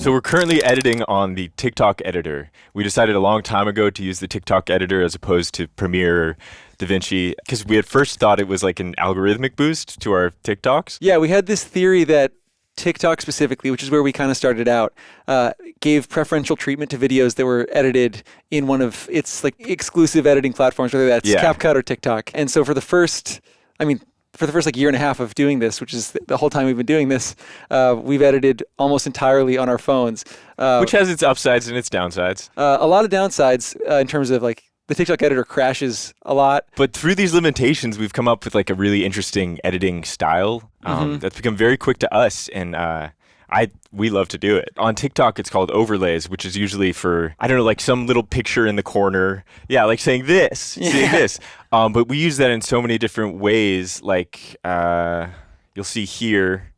So we're currently editing on the TikTok editor. We decided a long time ago to use the TikTok editor as opposed to Premiere or DaVinci because we at first thought it was like an algorithmic boost to our TikToks. Yeah, we had this theory that TikTok specifically, which is where we kind of started out, gave preferential treatment to videos that were edited in one of its like exclusive editing platforms, whether that's CapCut or TikTok. And so for the first like year and a half of doing this, which is the whole time we've been doing this, we've edited almost entirely on our phones. Which has its upsides and its downsides. A lot of downsides in terms of like the TikTok editor crashes a lot. But through these limitations, we've come up with like a really interesting editing style that's become very quick to us, and we love to do it. On TikTok, it's called overlays, which is usually for, I don't know, like some little picture in the corner. Yeah, like saying this, saying this. But we use that in so many different ways. Like you'll see here,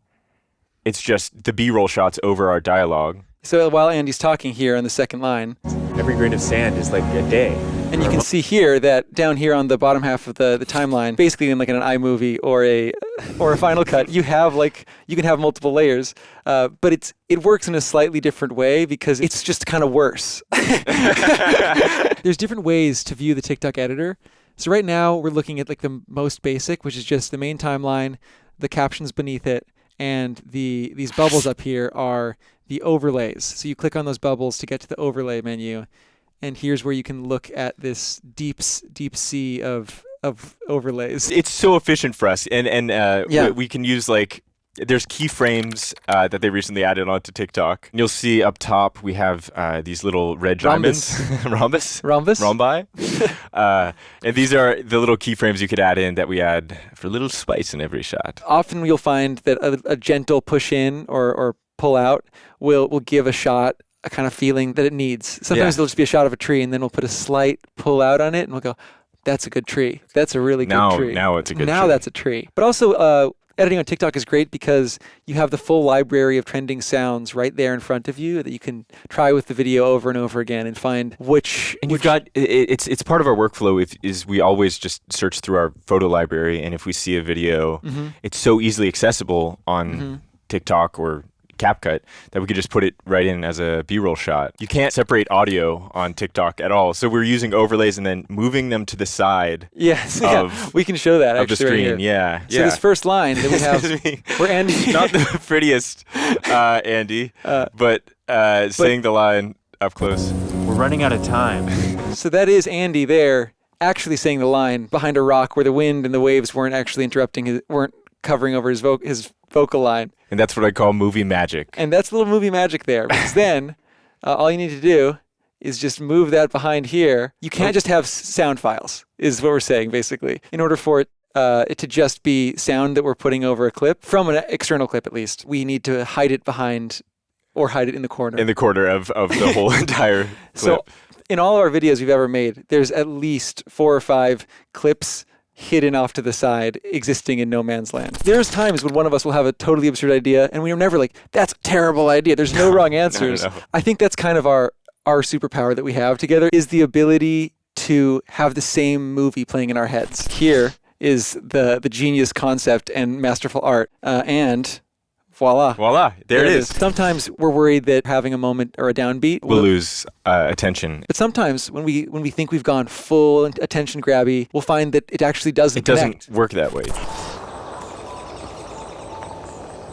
it's just the B-roll shots over our dialogue. So while Andy's talking here on the second line, every grain of sand is like a day. And you can see here that down here on the bottom half of the timeline, basically in like an iMovie or a Final Cut, you can have multiple layers, but it works in a slightly different way because it's just kind of worse. There's different ways to view the TikTok editor. So right now we're looking at like the most basic, which is just the main timeline, the captions beneath it, and these bubbles up here are the overlays. So you click on those bubbles to get to the overlay menu. And here's where you can look at this deep sea of overlays. It's so efficient for us, and we can use like there's keyframes that they recently added onto TikTok. And you'll see up top we have these little red diamonds, rhombi, and these are the little keyframes you could add in that we add for a little spice in every shot. Often you'll find that a gentle push in or pull out will give a shot a kind of feeling that it needs. Sometimes there'll just be a shot of a tree, and then we'll put a slight pull out on it, and we'll go, that's a good tree. That's a really good tree. Now it's a good tree. Now that's a tree. But also, editing on TikTok is great because you have the full library of trending sounds right there in front of you that you can try with the video over and over again and find which... And you've got, it's part of our workflow is we always just search through our photo library, and if we see a video, it's so easily accessible on TikTok or CapCut that we could just put it right in as a B-roll shot. You can't separate audio on TikTok at all, so we're using overlays and then moving them to the side. Yes, we can show that of actually the screen. right here. So this first line that we have, where Andy, not the prettiest Andy, but saying the line up close. We're running out of time. So that is Andy there, actually saying the line behind a rock where the wind and the waves weren't actually weren't covering over his vocal line. And that's what I call movie magic. And that's a little movie magic there, because then all you need to do is just move that behind here. You can't just have sound files, is what we're saying, basically. In order for it to just be sound that we're putting over a clip, from an external clip at least, we need to hide it behind or hide it in the corner. In the corner of the whole entire clip. So in all of our videos we've ever made, there's at least 4 or 5 clips hidden off to the side, existing in no man's land. There's times when one of us will have a totally absurd idea, and we are never like, that's a terrible idea. There's no wrong answers. No. I think that's kind of our superpower that we have together, is the ability to have the same movie playing in our heads. Here is the genius concept and masterful art, and voila. Voila, there it is. Sometimes we're worried that having a moment or a downbeat we'll lose attention. But sometimes when we think we've gone full attention grabby, we'll find that it actually doesn't It doesn't work that way.